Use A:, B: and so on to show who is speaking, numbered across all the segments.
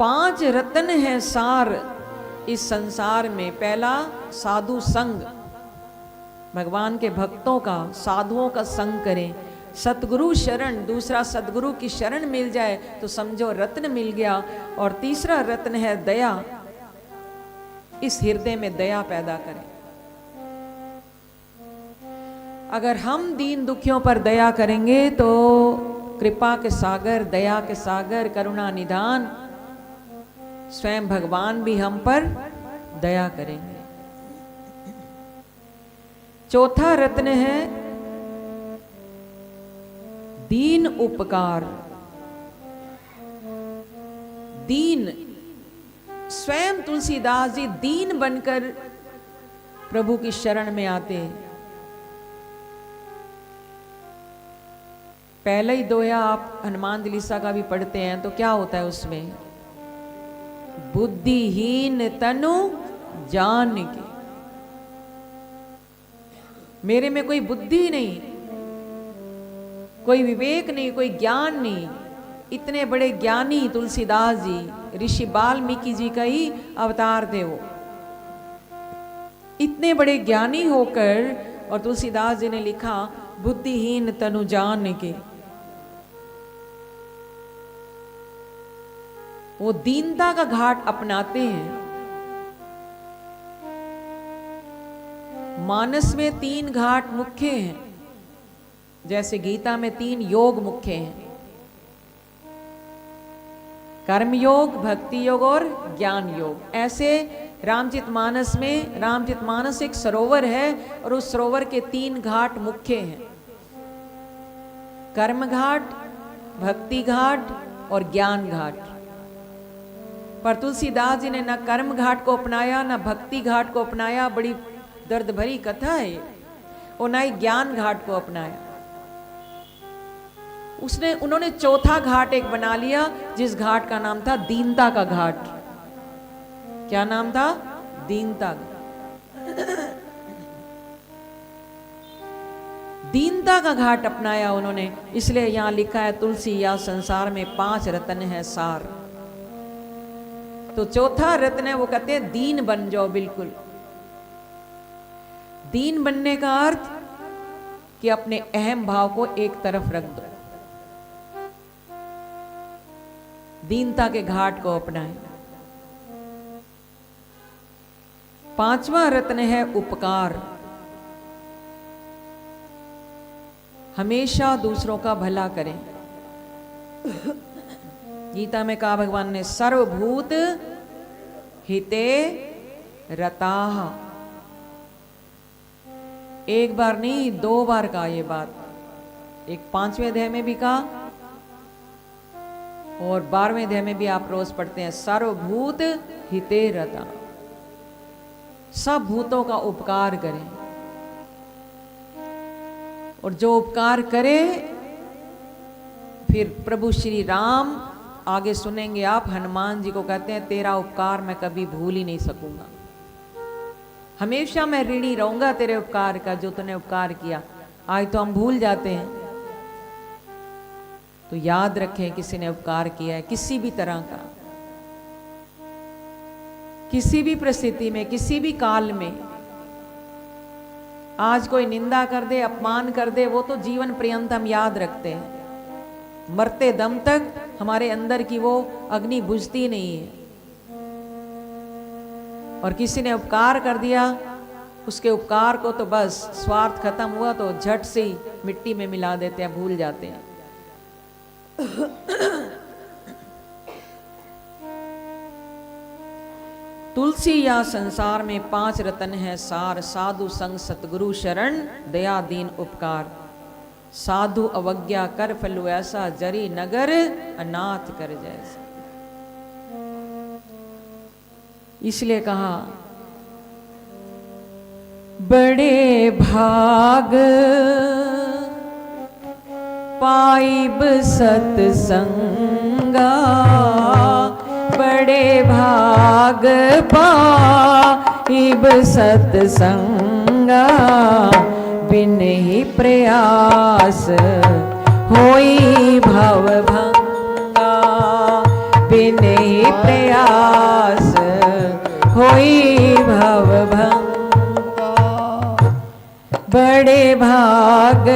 A: 5 रत्न है सार इस संसार में। पहला साधु संग, भगवान के भक्तों का, साधुओं का संग करें। सतगुरु शरण, दूसरा सतगुरु की शरण मिल जाए तो समझो रत्न मिल गया। और तीसरा रत्न है दया, इस हृदय में दया पैदा करें। अगर हम दीन दुखियों पर दया करेंगे तो कृपा के सागर, दया के सागर, करुणा निधान स्वयं भगवान भी हम पर दया करेंगे। चौथा रत्न है दीन उपकार। दीन, स्वयं तुलसीदास जी दीन बनकर प्रभु की शरण में आते हैं। पहले ही दोया आप हनुमान चालीसा का भी पढ़ते हैं तो क्या होता है उसमें, बुद्धिहीन तनु जान के। मेरे में कोई बुद्धि नहीं, कोई विवेक नहीं, कोई ज्ञान नहीं। इतने बड़े ज्ञानी तुलसीदास जी, ऋषि वाल्मीकि जी का ही अवतार थे वो। इतने बड़े ज्ञानी होकर और तुलसीदास जी ने लिखा बुद्धिहीन तनु जान के। वो दीनता का घाट अपनाते हैं। मानस में 3 घाट मुख्य हैं, जैसे गीता में 3 योग मुख्य हैं, कर्म योग, भक्ति योग और ज्ञान योग। ऐसे रामचरितमानस में, रामचरितमानस एक सरोवर है और उस सरोवर के 3 घाट मुख्य हैं, कर्म घाट, भक्ति घाट और ज्ञान घाट। पर तुलसीदास जी ने ना कर्म घाट को अपनाया, ना भक्ति घाट को अपनाया, बड़ी दर्द भरी कथा है, और ना ही ज्ञान घाट को अपनाया। उन्होंने चौथा घाट एक बना लिया, जिस घाट का नाम था दीनता का घाट। क्या नाम था? दीनता। दीनता का घाट अपनाया उन्होंने, इसलिए यहां लिखा है तुलसी या संसार में 5 रत्न है सार। तो चौथा रत्न है, वो कहते हैं दीन बन जाओ। बिल्कुल दीन बनने का अर्थ कि अपने अहम भाव को एक तरफ रख दो, दीनता के घाट को अपनाएं। 5वां रत्न है उपकार। हमेशा दूसरों का भला करें। गीता में कहा भगवान ने, सर्वभूत हिते रताः। एक बार नहीं, 2 बार कहा ये बात। एक 5वें अध्याय में भी कहा और 12वें अध्याय में भी आप रोज पढ़ते हैं, सर्वभूत हिते रता। सब भूतों का उपकार करें, और जो उपकार करे, फिर प्रभु श्री राम, आगे सुनेंगे आप, हनुमान जी को कहते हैं तेरा उपकार मैं कभी भूल ही नहीं सकूंगा, हमेशा मैं ऋणी रहूंगा तेरे उपकार का, जो तूने उपकार किया। आज तो हम भूल जाते हैं, तो याद रखें किसी ने उपकार किया है, किसी भी तरह का, किसी भी परिस्थिति में, किसी भी काल में। आज कोई निंदा कर दे, अपमान कर दे, वो तो जीवन पर्यंत हम याद रखते हैं, मरते दम तक हमारे अंदर की वो अग्नि बुझती नहीं है। और किसी ने उपकार कर दिया, उसके उपकार को तो बस स्वार्थ खत्म हुआ तो झट से ही मिट्टी में मिला देते हैं, भूल जाते हैं। तुलसी या संसार में 5 रत्न है सार। साधु संग, सतगुरु शरण, दया दीन उपकार। साधु अवज्ञा कर फलु ऐसा, जरी नगर अनाथ कर जैसा। इसलिए कहा, बड़े भाग पाइब सतसंगा, बड़े भाग पाइब सतसंगा, बिन ही प्रयास होई भव भंगा, बिन ही प्रयास होई भव भंगा। बड़े भाग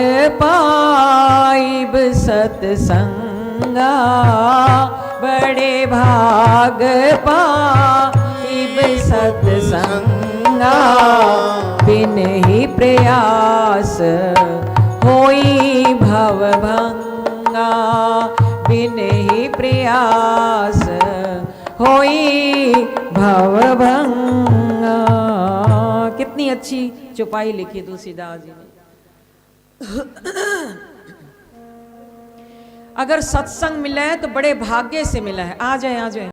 A: पाइब सतसंगा, बड़े भाग पाइब सतसंगा। बिन ही प्रयास होई भव भंगा, बिन ही प्रयास होई भव भंगा। कितनी अच्छी चौपाई लिखी तुलसीदास जी ने। अगर सत्संग मिला है तो बड़े भाग्य से मिला है। आ जाए आ जाए।